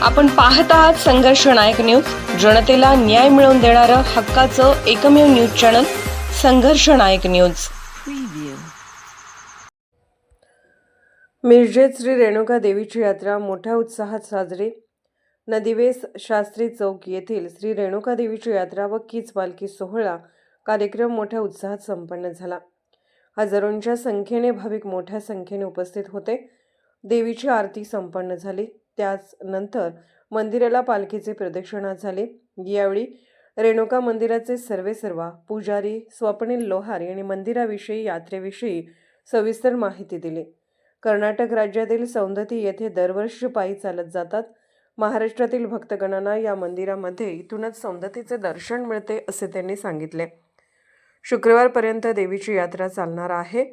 आपण पाहत आहात संघर्ष नायक न्यूज, जनतेला न्याय मिळवून देणारं हक्काचं एकमेव न्यूज चॅनल संघर्ष नायक न्यूज। मिरजेत श्री रेणुका देवीची यात्रा मोठ्या उत्साहात साजरी। नदीवेस शास्त्री चौक येथील श्री रेणुका देवीची यात्रा व कीच पालखी सोहळा कार्यक्रम मोठ्या उत्साहात संपन्न झाला। हजारोंच्या संख्येने भाविक मोठ्या संख्येने उपस्थित होते। देवीची आरती संपन्न झाली। त्याच नंतर मंदिराला पालखीचे प्रदक्षिणा झाली। यावेळी रेणुका मंदिराचे सर्वेसर्वा पुजारी स्वप्नील लोहार यांनी मंदिराविषयी यात्रेविषयी सविस्तर माहिती दिली। कर्नाटक राज्यातील सौंदती येथे दरवर्षी पायी चालत जातात। महाराष्ट्रातील भक्तगणांना या मंदिरामध्ये इथूनच सौंदतीचे दर्शन मिळते असे त्यांनी सांगितले। शुक्रवारपर्यंत देवीची यात्रा चालणार आहे।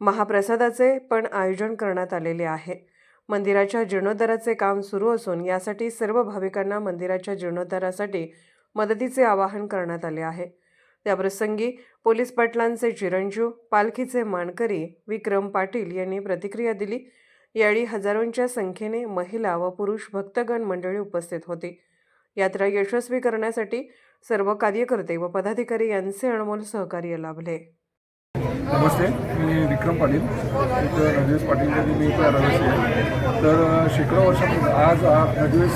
महाप्रसादाचे पण आयोजन करण्यात आलेले आहे। मंदिराच्या जीर्णोद्धाराचे काम सुरू असून यासाठी सर्व भाविकांना मंदिराच्या जीर्णोद्धारासाठी मदतीचे आवाहन करण्यात आले आहे। त्याप्रसंगी पोलीस पाटलांचे चिरंजीव पालखीचे मानकरी विक्रम पाटील यांनी प्रतिक्रिया दिली। यावेळी हजारोंच्या संख्येने महिला व पुरुष भक्तगण मंडळी उपस्थित होती। यात्रा यशस्वी करण्यासाठी सर्व कार्यकर्ते व पदाधिकारी यांचे अनमोल सहकार्य लाभले। नमस्ते, मी विक्रम पाटील, नदीवेस पाटील मी रहिवासी आहे। तर शेकडो वर्षापूर्वी आज नदीवेस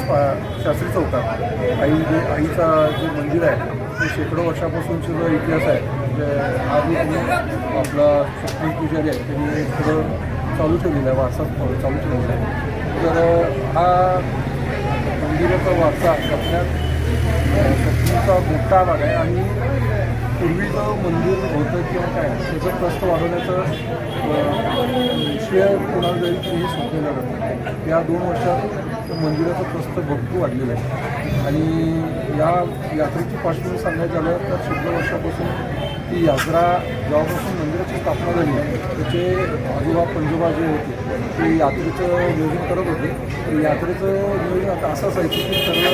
शास्त्री चौकात आईचा जे मंदिर आहे ते शेकडो वर्षापासूनचा जो इतिहास आहे, म्हणजे आधी आपला स्वप्नील पुजारी आहे त्यांनी थोडं चालू ठेवलेला आहे, वारसा चालू ठेवलेला आहे। तर हा मंदिराचा वारसा जपण्यात स्वप्नीलचा मोठा भाग आहे आणि पूर्वीचं मंदिर होतं किंवा काय त्याचं प्रस्त वाढवण्याचं श्रेय कोणाला जाईल तेही स्वप्नीला जातं। या 2 वर्षात मंदिराचं प्रस्त भरपूर वाढलेलं आहे आणि या यात्रेची पार्श्वभूमी सांगायचं झालं तर शेकडो वर्षापासून ती यात्रा जेव्हापासून मंदिराची स्थापना झाली त्याचे आजोबा पंजोबा जे होते ते यात्रेचं नियोजन करत होते। तर यात्रेचं नियोजन आता असं असायचं की सर्व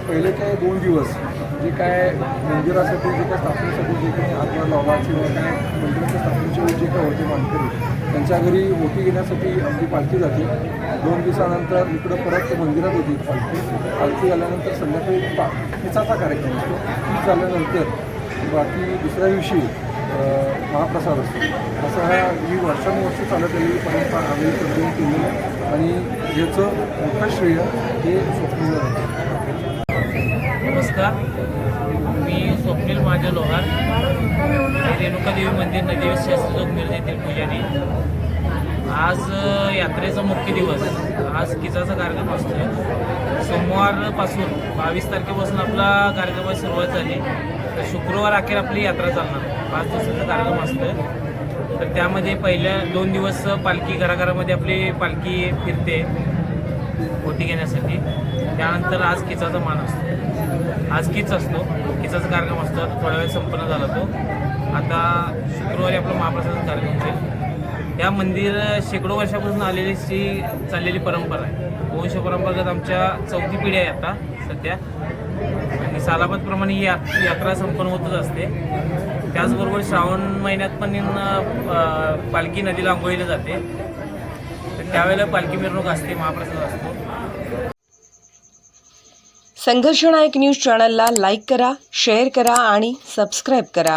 पहिले काय 2 दिवस जे काय मंदिरासाठी जे काय स्थापनेसाठी जे काही हातभार लावला किंवा काय मंदिराच्या स्थापनेच्या वेळी जे काय होते मानकरी त्यांच्या घरी ओटी घेण्यासाठी आपली पालखी जाते। 2 दिवसानंतर इकडं परत मंदिरात होती पालखी झाल्यानंतर संध्याकाळी कीचाचा कार्यक्रम असतो। कीच झाल्यानंतर बाकी दुसऱ्या दिवशी महाप्रसाद असतो। असं ही वर्षानुवर्ष चालत आलेली परंपरा आम्ही कंटिन्यू केली आहे आणि याचं मोठं श्रेय हे स्वप्नील आहे। नमस्कार, मी स्वप्नील माझे लोहार, रेणुका देवी मंदिर नदीवेस शास्त्री चौक मिरज येथील पुजारी। आज यात्रेचा मुख्य दिवस, आज कीचाचा कार्यक्रम असतो। सोमवारपासून 22 तारखेपासून आपला कार्यक्रमाची सुरुवात झाली तर शुक्रवार अखेर आपली यात्रा चालणार। 5 दिवसाचा कार्यक्रम असतो। तर त्यामध्ये पहिल्या 2 दिवस पालखी घराघरामध्ये आपली पालखी फिरते ओटी घेण्यासाठी। त्यानंतर आज कीचाचा मान असतो, आज कीच असतो, कीचाचा कार्यक्रम असतो। थोड्या वेळ संपन्न झाला तो। आता शुक्रवारी आपला महाप्रसादाचा कार्यक्रम होईल। या मंदिर शेकडो वर्षापासून आलेली चाललेली परंपरा आहे। वंश परंपरागत आमच्या 4थी पिढी आहे आता सध्या आणि सालाबादप्रमाणे ही यात्रा संपन्न होतच असते। त्याचबरोबर श्रावण महिन्यात पण पालखी नदीला आंघोळीला जाते, तर त्यावेळेला पालखी मिरवणूक असते, महाप्रसाद असतो। संघर्ष नायक न्यूज चॅनलला लाईक करा, शेअर करा आणि सबस्क्राईब करा।